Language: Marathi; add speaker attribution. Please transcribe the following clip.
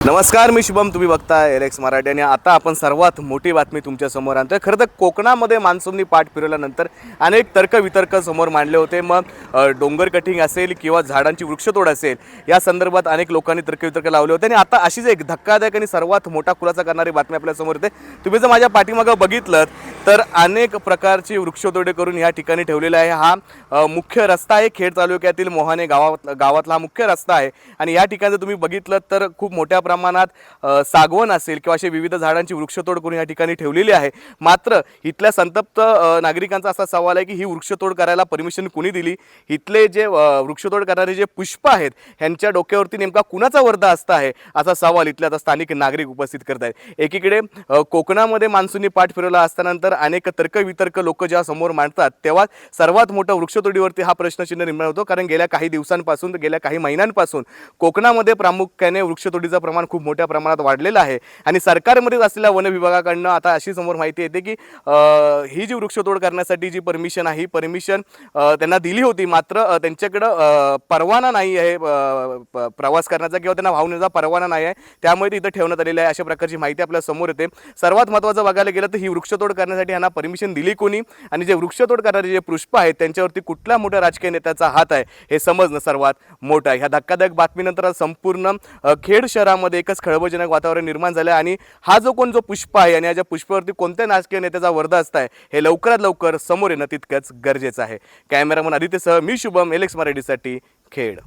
Speaker 1: नमस्कार, मी शुभम. तुम्ही बघताय एलेक्स मराठी आणि आता आपण सर्वात मोठी बातमी तुमच्या समोर आणतोय. खरं तर कोकणामध्ये मान्सूननी पाठ फिरवल्यानंतर अनेक तर्कवितर्क समोर मांडले होते. मग डोंगर कटिंग असेल किंवा झाडांची वृक्षतोड असेल, या संदर्भात अनेक लोकांनी तर्कवितर्क लावले होते आणि आता अशीच एक धक्कादायक आणि सर्वात मोठा खुलासा करणारी बातमी आपल्या समोर येते. तुम्ही जर माझ्या पाठीमागं बघितलं तर अनेक प्रकारची वृक्षतोडे करून या ठिकाणी ठेवलेला आहे. हा मुख्य रस्ता आहे. खेड तालुक्यातील मोहाणे गावातला हा मुख्य रस्ता आहे आणि या ठिकाणी जर तुम्ही बघितलं तर खूप मोठ्या प्रमाणात सागवण असेल किंवा असे विविध झाडांची वृक्षतोड करून या ठिकाणी ठेवलेली आहे. मात्र इथल्या संतप्त नागरिकांचा असा सवाल आहे की ही वृक्षतोड करायला परमिशन कुणी दिली? इथले जे वृक्षतोड करणारे जे पुष्प आहेत ह्यांच्या डोक्यावरती नेमका कुणाचा वरदा असता आहे, असा सवाल इथल्या आता स्थानिक नागरिक उपस्थित करत आहेत. एकीकडे कोकणामध्ये मान्सूननी पाठ फिरवला असतानंतर अनेक तर्कवितर्क लोक जेव्हा समोर मांडतात तेव्हा सर्वात मोठा वृक्षतोडीवरती हा प्रश्नचिन्ह निर्माण होतो. कारण गेल्या काही दिवसांपासून, गेल्या काही महिन्यांपासून कोकणामध्ये प्रामुख्याने वृक्षतोडीचं प्रमाण खूप मोठ्या प्रमाणात वाढलेलं आहे आणि सरकारमध्येच असलेल्या वन विभागाकडनं आता अशी समोर माहिती येते की ही जी वृक्षतोड करण्यासाठी जी परमिशन आहे, ही परमिशन त्यांना दिली होती. मात्र त्यांच्याकडं परवाना नाही आहे प्रवास करण्याचा किंवा त्यांना वाहून परवाना नाही आहे, त्यामुळे इथं ठेवण्यात आलेलं आहे. अशा प्रकारची माहिती आपल्या समोर येते. सर्वात महत्त्वाचं बघायला गेलं तर ही वृक्षतोड करण्यासाठी यांना परमिशन दिली कोणी आणि जे वृक्षतोड करणारे जे पुष्प आहेत त्यांच्यावरती कुठल्या मोठ्या राजकीय नेत्याचा हात आहे हे समजणं सर्वात मोठं आहे. ह्या धक्कादायक बातमीनंतर संपूर्ण खेड शहरामध्ये एकच खळबळजनक वातावरण निर्माण झालं आणि हा जो पुष्प आहे आणि या पुष्पावरती कोणत्या राजकीय नेत्याचा वरदा असताय हे लवकरात लवकर समोर येणं तितकंच गरजेचं आहे. कॅमेरामन आदित्यसह मी शुभम, एलेक्स मराठीसाठी खेड.